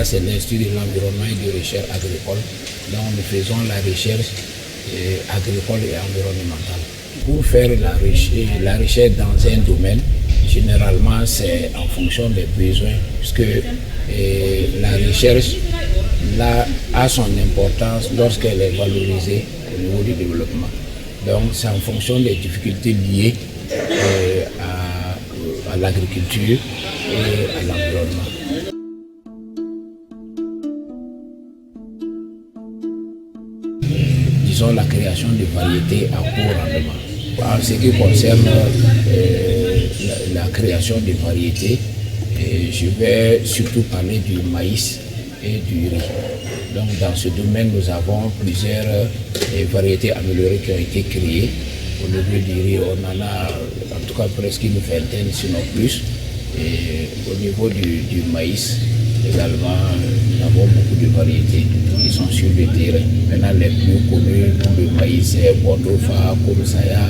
Là, c'est l'Institut de l'environnement et de recherche agricole. Donc, nous faisons la recherche agricole et environnementale. Pour faire la recherche dans un domaine, généralement, c'est en fonction des besoins, puisque la recherche là, a son importance lorsqu'elle est valorisée au niveau du développement. Donc, c'est en fonction des difficultés liées à l'agriculture et à l'environnement. Disons la création de variétés à court rendement. En ce qui concerne la création de variétés, je vais surtout parler du maïs et du riz. Donc dans ce domaine, nous avons plusieurs variétés améliorées qui ont été créées. Au niveau du riz, on en a en tout cas presque une vingtaine, sinon plus. Et au niveau du maïs, également, nous avons beaucoup de variétés qui sont sur le terrain. Maintenant, les plus connues pour le maïs, c'est Bordofa, Kurusaya,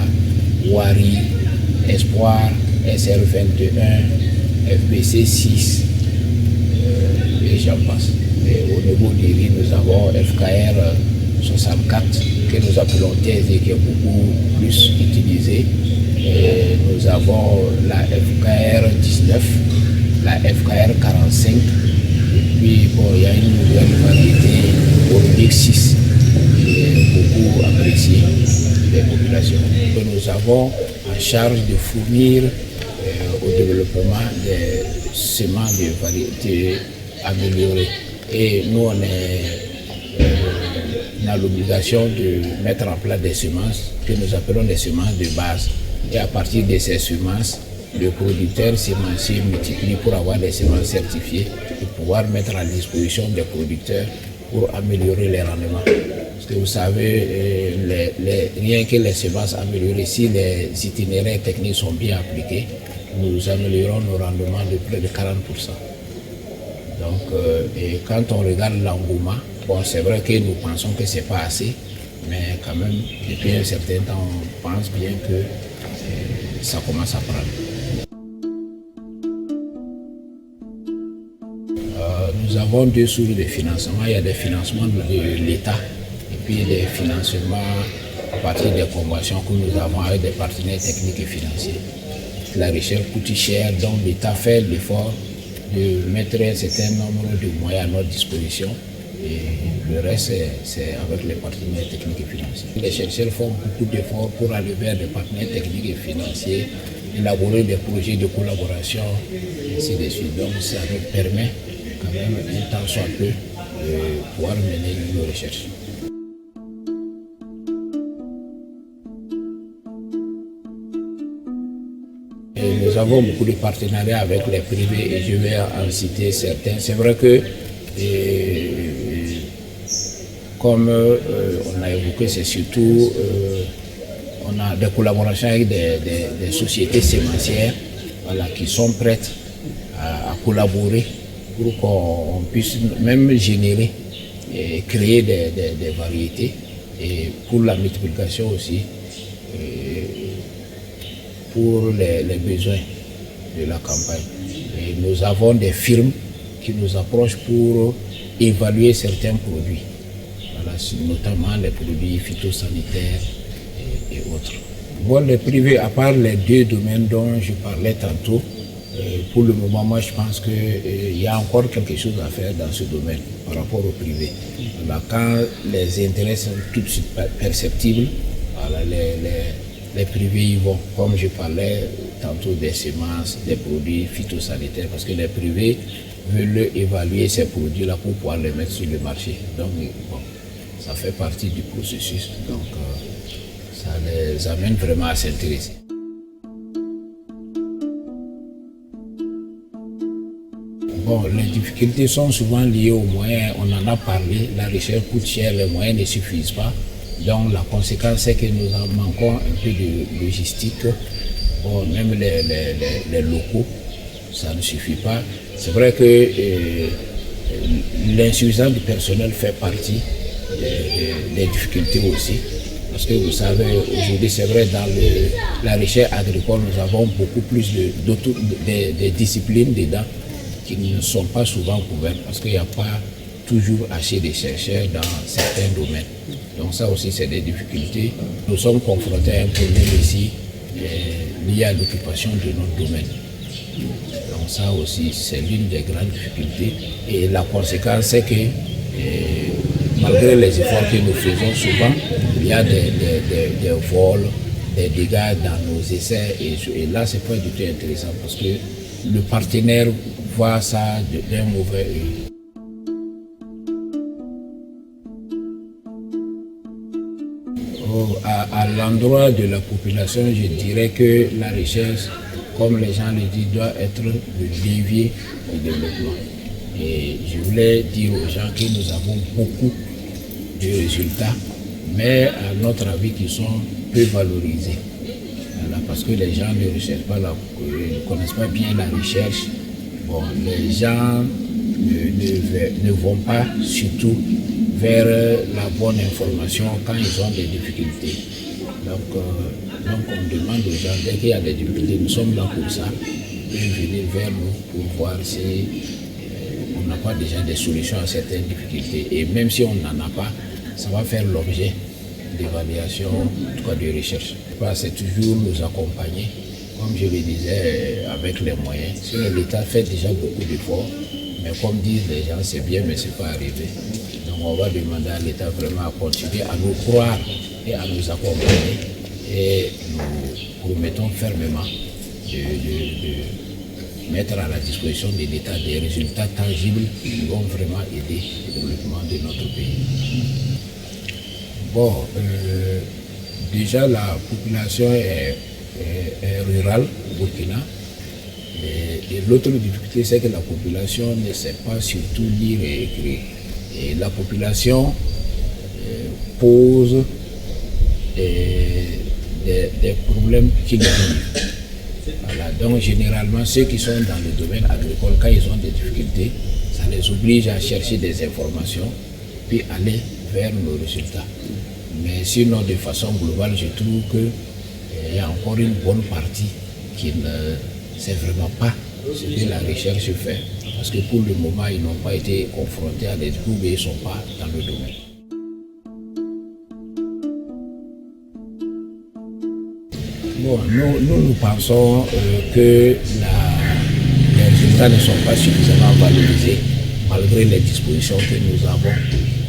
Wari, Espoir, SR21, FBC 6, et j'en passe. Et au niveau du riz, nous avons FKR 64, que nous appelons thèse et qui est beaucoup plus utilisé. Et nous avons la FKR 19, la FKR 45, et puis bon, il y a une nouvelle variété, Orbic 6, qui est beaucoup appréciée des populations. Que nous avons en charge de fournir au développement des semences de variétés améliorées. Et nous, on a l'obligation de mettre en place des semences que nous appelons des semences de base. Et à partir de ces semences, le producteur semencier multiplie pour avoir des semences certifiées et pouvoir mettre à disposition des producteurs pour améliorer les rendements. Parce que vous savez, rien que les semences améliorées, si les itinéraires techniques sont bien appliqués, nous améliorons nos rendements de près de 40%. Donc, et quand on regarde l'engouement, bon, c'est vrai que nous pensons que ce n'est pas assez, mais quand même, depuis un certain temps, on pense bien que ça commence à prendre. Nous avons deux sources de financement. Il y a des financements de l'État et puis des financements à partir des conventions que nous avons avec des partenaires techniques et financiers. La recherche coûte cher, donc l'État fait l'effort de mettre un certain nombre de moyens à notre disposition et le reste, c'est avec les partenaires techniques et financiers. Les chercheurs font beaucoup d'efforts pour aller vers des partenaires techniques et financiers, élaborer des projets de collaboration, et ainsi de suite. Donc ça nous permet quand même, un temps soit peu, de pouvoir mener nos recherches. Et nous avons beaucoup de partenariats avec les privés et je vais en citer certains. C'est vrai que, comme on a évoqué, c'est surtout, on a des collaborations avec des sociétés sémencières, voilà, qui sont prêtes à collaborer pour qu'on puisse même générer et créer des variétés et pour la multiplication aussi, pour les besoins de la campagne. Et nous avons des firmes qui nous approchent pour évaluer certains produits, voilà, notamment les produits phytosanitaires et autres. Bon, les privés, à part les deux domaines dont je parlais tantôt, pour le moment, moi je pense qu'il y a encore quelque chose à faire dans ce domaine par rapport au privé. Voilà, quand les intérêts sont tout de suite perceptibles, voilà, les privés y vont. Comme je parlais tantôt des semences, des produits phytosanitaires, parce que les privés veulent évaluer ces produits-là pour pouvoir les mettre sur le marché. Donc, bon, ça fait partie du processus. Donc, ça les amène vraiment à s'intéresser. Bon, les difficultés sont souvent liées aux moyens, on en a parlé, la recherche coûte cher, les moyens ne suffisent pas. Donc la conséquence c'est que nous en manquons un peu de logistique. Bon, même les locaux, ça ne suffit pas. C'est vrai que l'insuffisance du personnel fait partie des difficultés aussi. Parce que vous savez, aujourd'hui c'est vrai, dans la recherche agricole, nous avons beaucoup plus de disciplines dedans qui ne sont pas souvent couvertes parce qu'il n'y a pas toujours assez de chercheurs dans certains domaines. Donc ça aussi, c'est des difficultés. Nous sommes confrontés à un problème ici lié à l'occupation de notre domaine. Donc ça aussi, c'est l'une des grandes difficultés. Et la conséquence, c'est que malgré les efforts que nous faisons, souvent, il y a des vols, des dégâts dans nos essais. Et là, c'est pas du tout intéressant parce que le partenaire voit ça d'un mauvais œil. À l'endroit de la population, je dirais que la recherche, comme les gens le disent, doit être le levier du développement. Et je voulais dire aux gens que nous avons beaucoup de résultats, mais à notre avis qui sont peu valorisés. Voilà, parce que les gens ne recherchent pas, ne connaissent pas bien la recherche. Bon, les gens ne vont pas surtout vers la bonne information quand ils ont des difficultés. Donc on demande aux gens, dès qu'il y a des difficultés, nous sommes là pour ça, de venir vers nous pour voir si on n'a pas déjà des solutions à certaines difficultés. Et même si on n'en a pas, ça va faire l'objet d'évaluation, en tout cas de recherche. C'est toujours nous accompagner, comme je le disais, avec les moyens. Sinon, l'État fait déjà beaucoup d'efforts, mais comme disent les gens, c'est bien, mais ce n'est pas arrivé. Donc on va demander à l'État vraiment à continuer à nous croire et à nous accompagner. Et nous promettons fermement de mettre à la disposition de l'État des résultats tangibles qui vont vraiment aider le développement de notre pays. Bon, déjà la population est rurale au Burkina. Et l'autre difficulté, c'est que la population ne sait pas surtout lire et écrire. Et la population pose des problèmes qui nous vivent. Voilà. Donc généralement, ceux qui sont dans le domaine agricole, quand ils ont des difficultés, ça les oblige à chercher des informations, puis aller vers nos résultats. Mais sinon, de façon globale, je trouve qu'il y a encore une bonne partie qui ne sait vraiment pas ce que la recherche fait. Parce que pour le moment, ils n'ont pas été confrontés à des troubles et ils ne sont pas dans le domaine. Bon, nous pensons que les résultats ne sont pas suffisamment valorisés malgré les dispositions que nous avons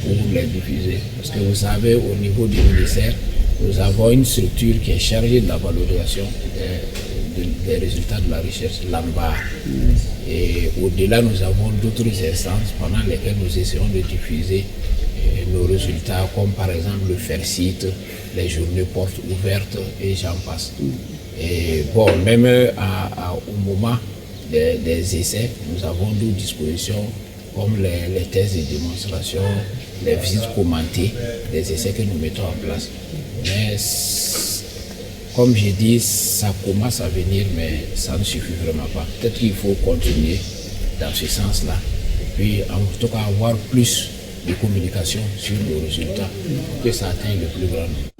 pour les diffuser. Parce que vous savez, au niveau du ministère, nous avons une structure qui est chargée de la valorisation des résultats de la recherche, l'ANBAR. Et au-delà, nous avons d'autres instances pendant lesquelles nous essayons de diffuser nos résultats, comme par exemple le FAIRCIT, les journées portes ouvertes et j'en passe. Et bon, même au moment des essais, nous avons d'autres dispositions comme les tests de démonstration, les visites commentées, les essais que nous mettons en place. Mais comme j'ai dit, ça commence à venir, mais ça ne suffit vraiment pas. Peut-être qu'il faut continuer dans ce sens-là. Et puis, en tout cas, avoir plus de communication sur nos résultats pour que ça atteigne le plus grand nombre.